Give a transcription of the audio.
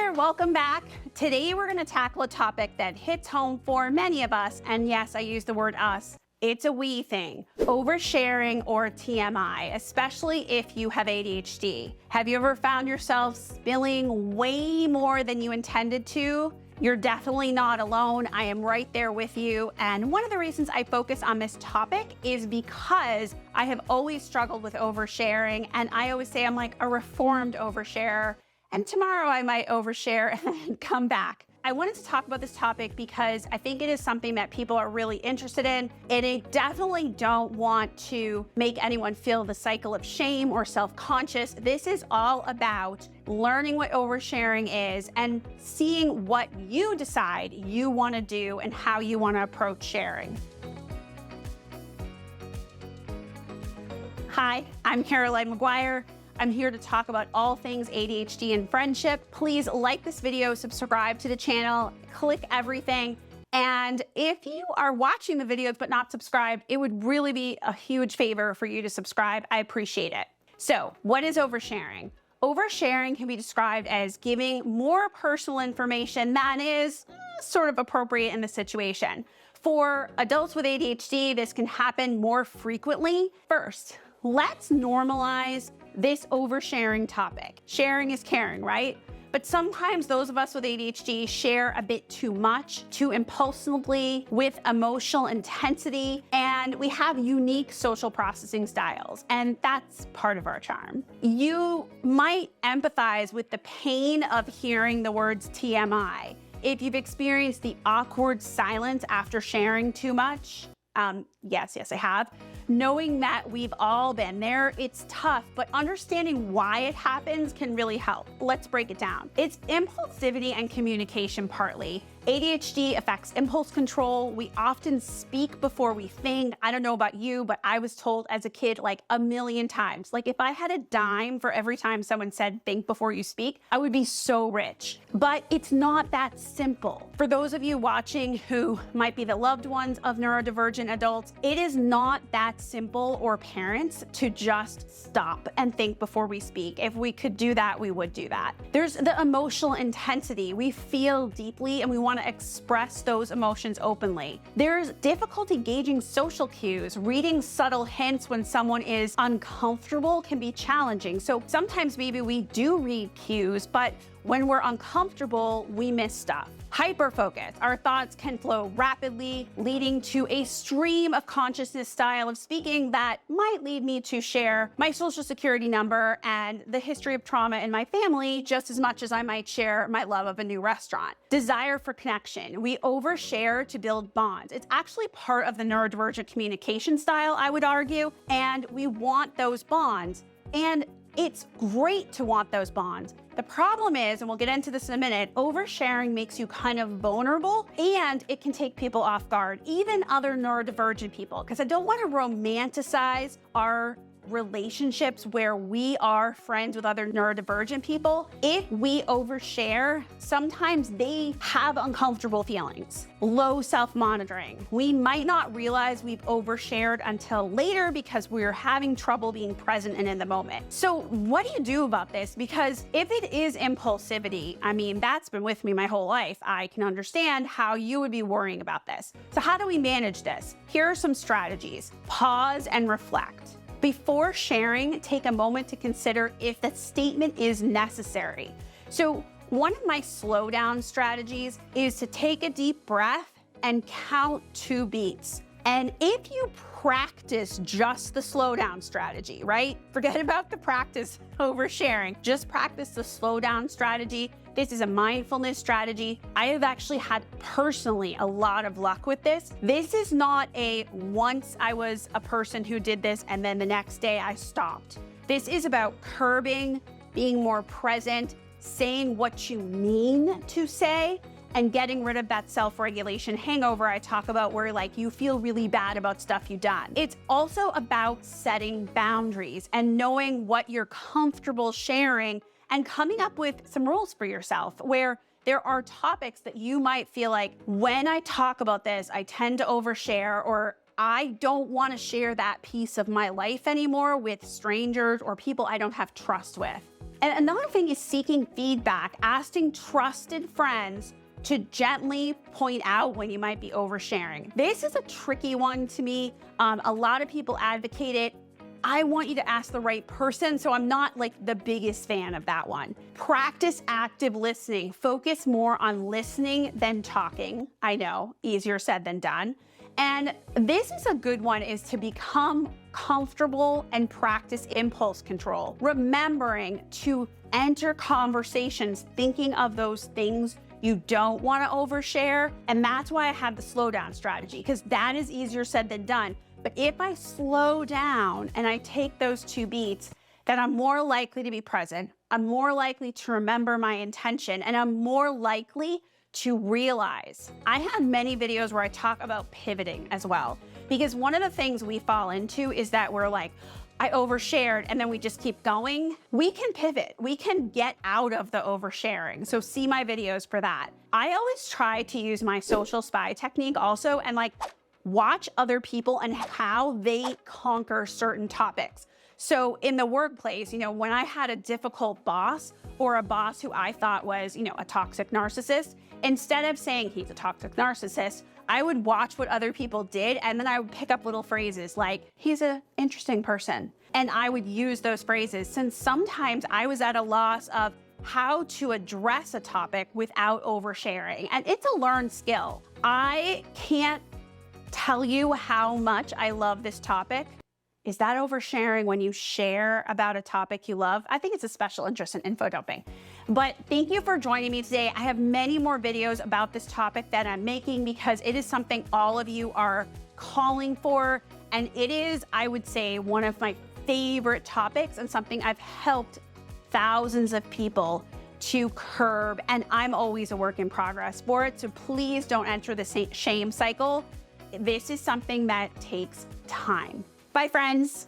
there, welcome back. Today we're going to tackle a topic that hits home for many of us, and yes, I use the word us. It's a we thing, oversharing or TMI, especially if you have ADHD. Have you ever found yourself spilling way more than you intended to? You're definitely not alone. I am right there with you. And one of the reasons I focus on this topic is because I have always struggled with oversharing. And I always say I'm like a reformed oversharer. And tomorrow I might overshare and come back. I wanted to talk about this topic because I think it is something that people are really interested in, and I definitely don't want to make anyone feel the cycle of shame or self-conscious. This is all about learning what oversharing is and seeing what you decide you want to do and how you want to approach sharing. Hi, I'm Caroline Maguire. I'm here to talk about all things ADHD and friendship. Please like this video, subscribe to the channel, click everything. And if you are watching the videos but not subscribed, it would really be a huge favor for you to subscribe. I appreciate it. So, what is oversharing? Oversharing can be described as giving more personal information than is sort of appropriate in the situation. For adults with ADHD, this can happen more frequently. First, let's normalize this oversharing topic. Sharing is caring, right? But sometimes those of us with ADHD share a bit too much, too impulsively, with emotional intensity, and we have unique social processing styles, and that's part of our charm. You might empathize with the pain of hearing the words TMI. If you've experienced the awkward silence after sharing too much, yes, I have. Knowing that we've all been there, it's tough, but understanding why it happens can really help. Let's break it down. It's impulsivity and communication partly. ADHD affects impulse control. We often speak before we think. I don't know about you, but I was told as a kid like a million times. Like if I had a dime for every time someone said think before you speak, I would be so rich. But it's not that simple. For those of you watching who might be the loved ones of neurodivergent adults, it is not that simple, or parents, to just stop and think before we speak. If we could do that, we would do that. There's the emotional intensity. We feel deeply and we want to express those emotions openly. There's difficulty gauging social cues. Reading subtle hints when someone is uncomfortable can be challenging. So sometimes maybe we do read cues, but when we're uncomfortable, we miss stuff. Hyperfocus. Our thoughts can flow rapidly, leading to a stream of consciousness style of speaking that might lead me to share my social security number and the history of trauma in my family just as much as I might share my love of a new restaurant. Desire for connection. We overshare to build bonds. It's actually part of the neurodivergent communication style, I would argue, and we want those bonds. And it's great to want those bonds. The problem is, and we'll get into this in a minute, oversharing makes you kind of vulnerable and it can take people off guard, even other neurodivergent people, because I don't want to romanticize our relationships where we are friends with other neurodivergent people. If we overshare, sometimes they have uncomfortable feelings, low self-monitoring. We might not realize we've overshared until later because we're having trouble being present and in the moment. So what do you do about this? Because if it is impulsivity, I mean, that's been with me my whole life. I can understand how you would be worrying about this. So how do we manage this? Here are some strategies. Pause and reflect. Before sharing, take a moment to consider if the statement is necessary. So one of my slow down strategies is to take a deep breath and count 2 beats. And if you practice just the slow down strategy, right? Forget about the practice oversharing. Just practice the slow down strategy. This is a mindfulness strategy. I have actually had personally a lot of luck with this. This is not a once I was a person who did this and then the next day I stopped. This is about curbing, being more present, saying what you mean to say, and getting rid of that self-regulation hangover I talk about where like you feel really bad about stuff you've done. It's also about setting boundaries and knowing what you're comfortable sharing and coming up with some rules for yourself where there are topics that you might feel like, when I talk about this, I tend to overshare, or I don't want to share that piece of my life anymore with strangers or people I don't have trust with. And another thing is seeking feedback, asking trusted friends to gently point out when you might be oversharing. This is a tricky one to me. A lot of people advocate it. I want you to ask the right person, so I'm not like the biggest fan of that one. Practice active listening. Focus more on listening than talking. I know, easier said than done. And this is a good one, is to become comfortable and practice impulse control. Remembering to enter conversations thinking of those things you don't want to overshare. And that's why I have the slow down strategy, because that is easier said than done. But if I slow down and I take those 2 beats, then I'm more likely to be present. I'm more likely to remember my intention, and I'm more likely to realize. I have many videos where I talk about pivoting as well, because one of the things we fall into is that we're like, I overshared, and then we just keep going. We can pivot. We can get out of the oversharing. So see my videos for that. I always try to use my social spy technique also, and like watch other people and how they conquer certain topics. So in the workplace, when I had a difficult boss, or a boss who I thought was, a toxic narcissist, instead of saying he's a toxic narcissist, I would watch what other people did, and then I would pick up little phrases like, he's an interesting person. And I would use those phrases, since sometimes I was at a loss of how to address a topic without oversharing. And it's a learned skill. I can't tell you how much I love this topic. Is that oversharing when you share about a topic you love? I think it's a special interest in info dumping. But thank you for joining me today. I have many more videos about this topic that I'm making, because it is something all of you are calling for. And it is, I would say, one of my favorite topics, and something I've helped thousands of people to curb. And I'm always a work in progress for it. So please don't enter the shame cycle. This is something that takes time. Bye, friends.